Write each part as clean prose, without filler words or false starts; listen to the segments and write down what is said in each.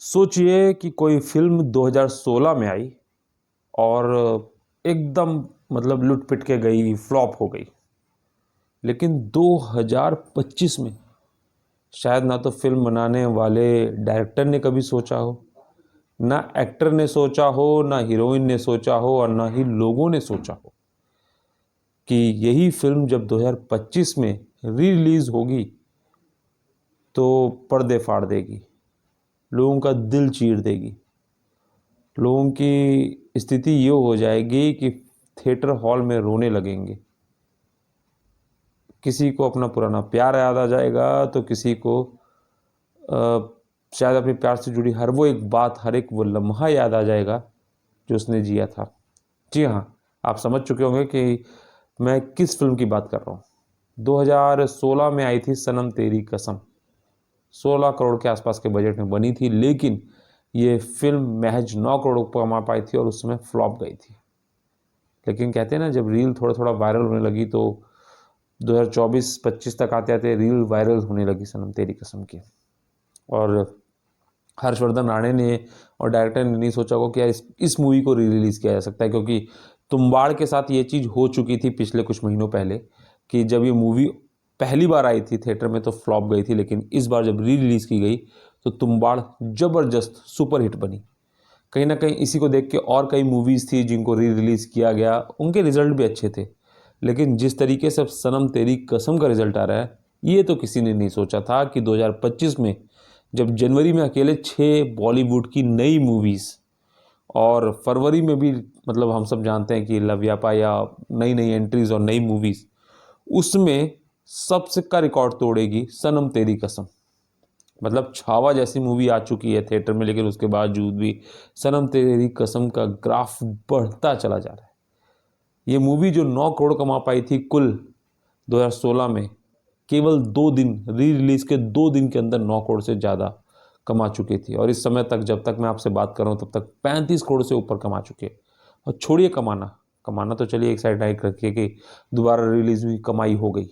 सोचिए कि कोई फिल्म 2016 में आई और एकदम मतलब लुट-पिट के गई, फ्लॉप हो गई। लेकिन 2025 में शायद ना तो फिल्म बनाने वाले डायरेक्टर ने कभी सोचा हो, ना एक्टर ने सोचा हो, ना हीरोइन ने सोचा हो और ना ही लोगों ने सोचा हो कि यही फिल्म जब 2025 में री-रिलीज़ होगी तो पर्दे फाड़ देगी, लोगों का दिल चीर देगी। लोगों की स्थिति ये हो जाएगी कि थिएटर हॉल में रोने लगेंगे। किसी को अपना पुराना प्यार याद आ जाएगा तो किसी को शायद अपने प्यार से जुड़ी हर वो एक बात, हर एक वो लम्हा याद आ जाएगा जो उसने जिया था। जी हाँ, आप समझ चुके होंगे कि मैं किस फिल्म की बात कर रहा हूँ। 2016 में आई थी सनम तेरी कसम। 16 करोड़ के आसपास के बजट में बनी थी, लेकिन ये फिल्म महज 9 करोड़ कमा पाई थी और उस समय फ्लॉप गई थी। लेकिन कहते हैं ना, जब रील थोड़ा-थोड़ा वायरल होने लगी तो 2024-25 तक आते-आते रील वायरल होने लगी सनम तेरी कसम की। और हर्षवर्धन राणे ने और डायरेक्टर ने नहीं सोचा होगा कि यार इस मूवी को री-रिलीज़ किया जा सकता है, क्योंकि तुम्बाड़ के साथ ये चीज़ हो चुकी थी पिछले कुछ महीनों पहले कि जब ये मूवी पहली बार आई थी थिएटर में तो फ्लॉप गई थी, लेकिन इस बार जब री-रिलीज़ की गई तो तुम्बाड़ ज़बरदस्त सुपर हिट बनी। कहीं न कहीं इसी को देख के और कई मूवीज़ थी जिनको री-रिलीज़ किया गया, उनके रिज़ल्ट भी अच्छे थे। लेकिन जिस तरीके से अब सनम तेरी कसम का रिज़ल्ट आ रहा है, ये तो किसी ने नहीं सोचा था कि 2025 में जब जनवरी में अकेले 6 बॉलीवुड की नई मूवीज़ और फरवरी में भी मतलब हम सब जानते हैं कि लव-यापा या नई-नई एंट्रीज़ और नई मूवीज़, उसमें सबसे का रिकॉर्ड तोड़ेगी सनम तेरी कसम। मतलब छावा जैसी मूवी आ चुकी है थिएटर में, लेकिन उसके बावजूद भी सनम तेरी कसम का ग्राफ बढ़ता चला जा रहा है। ये मूवी जो 9 करोड़ कमा पाई थी कुल 2016 में, केवल 2 दिन री-रिलीज़ के 2 दिन के अंदर 9 करोड़ से ज़्यादा कमा चुकी थी और इस समय तक जब तक मैं आपसे बात कर रहा हूँ तब तक 35 करोड़ से ऊपर कमा चुके हैं। और छोड़िए कमाना, कमाना तो चलिए एक साइड राइट रखिए कि दोबारा रिलीज़ हुई, कमाई हो गई।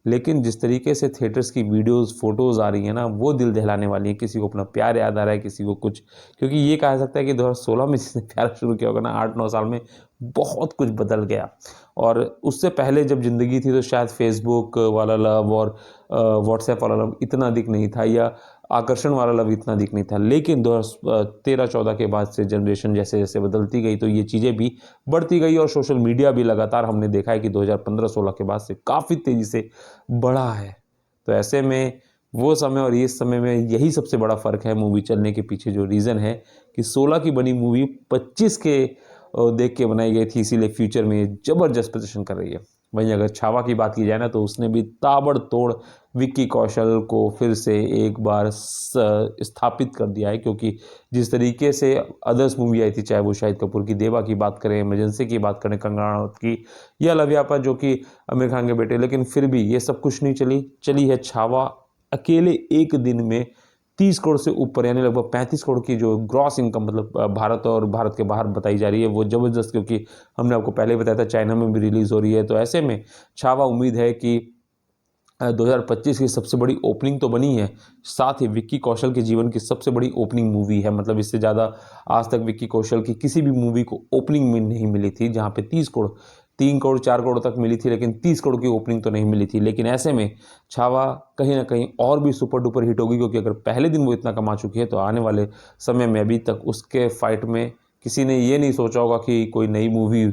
लेकिन जिस तरीके से थिएटर्स की वीडियोज़, फ़ोटोज़ आ रही हैं ना, वो दिल दहलाने वाली हैं। किसी को अपना प्यार याद आ रहा है, किसी को कुछ, क्योंकि ये कहा जा सकता है कि 2016 में जिसने प्यार शुरू किया होगा ना, 8-9 साल में बहुत कुछ बदल गया। और उससे पहले जब ज़िंदगी थी तो शायद फ़ेसबुक वाला लव और व्हाट्सएप वाला लव इतना अधिक नहीं था, या आकर्षण वाला लव इतना अधिक नहीं था। लेकिन 2013-14 के बाद से जनरेशन जैसे-जैसे बदलती गई तो ये चीज़ें भी बढ़ती गई और सोशल मीडिया भी लगातार हमने देखा है कि 2015-16 के बाद से काफ़ी तेज़ी से बढ़ा है। तो ऐसे में वो समय और इस समय में यही सबसे बड़ा फ़र्क है मूवी चलने के पीछे जो रीज़न है कि 16 की बनी मूवी 25 के देख के बनाई गई थी, इसीलिए फ्यूचर में ये ज़बरदस्त प्रदर्शन कर रही है। वहीं अगर छावा की बात की जाए ना, तो उसने भी ताबड़तोड़ विक्की कौशल को फिर से एक बार स्थापित कर दिया है, क्योंकि जिस तरीके से अदर्स मूवी आई थी, चाहे वो शाहिद कपूर की देवा की बात करें, इमरजेंसी की बात करें कंगना रनौत की, या लव-यापा जो कि आमिर खान के बेटे, लेकिन फिर भी ये सब कुछ नहीं चली है छावा अकेले एक दिन में 30 करोड़ से ऊपर, यानी लगभग 35 करोड़ की जो ग्रॉस इनकम मतलब भारत और भारत के बाहर बताई जा रही है, वो ज़बरदस्त, क्योंकि हमने आपको पहले बताया था चाइना में भी रिलीज़ हो रही है। तो ऐसे में छावा उम्मीद है कि 2025 की सबसे बड़ी ओपनिंग तो बनी है, साथ ही विक्की कौशल के जीवन की सबसे बड़ी ओपनिंग मूवी है। मतलब इससे ज़्यादा आज तक विक्की कौशल की किसी भी मूवी को ओपनिंग में नहीं मिली थी, जहाँ पे 30 करोड़, 3 करोड़ 4 करोड़ तक मिली थी, लेकिन 30 करोड़ की ओपनिंग तो नहीं मिली थी। लेकिन ऐसे में छावा कहीं न कहीं और भी सुपर डुपर हिट होगी, क्योंकि अगर पहले दिन वो इतना कमा चुकी है तो आने वाले समय में अभी तक उसके फाइट में किसी ने ये नहीं सोचा होगा कि कोई नई मूवी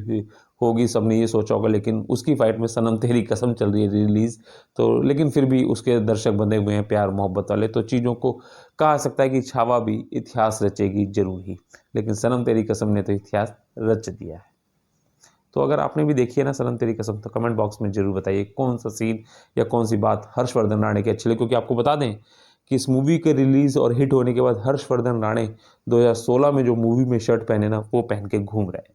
होगी, सबने ये सोचा होगा, लेकिन उसकी फाइट में सनम तेरी कसम चल रही है रिलीज़। तो लेकिन फिर भी उसके दर्शक बंधे हुए हैं प्यार मोहब्बत वाले, तो चीज़ों को कहा सकता है कि छावा भी इतिहास रचेगी ज़रूर ही। लेकिन सनम तेरी कसम ने तो इतिहास रच दिया है। तो अगर आपने भी देखी है ना सनम तेरी कसम, तो कमेंट बॉक्स में ज़रूर बताइए कौन सा सीन या कौन सी बात हर्षवर्धन राणे की अच्छी लगी, क्योंकि आपको बता दें कि इस मूवी के रिलीज़ और हिट होने के बाद हर्षवर्धन राणे 2016 में जो मूवी में शर्ट पहने ना, वो पहन के घूम रहे हैं।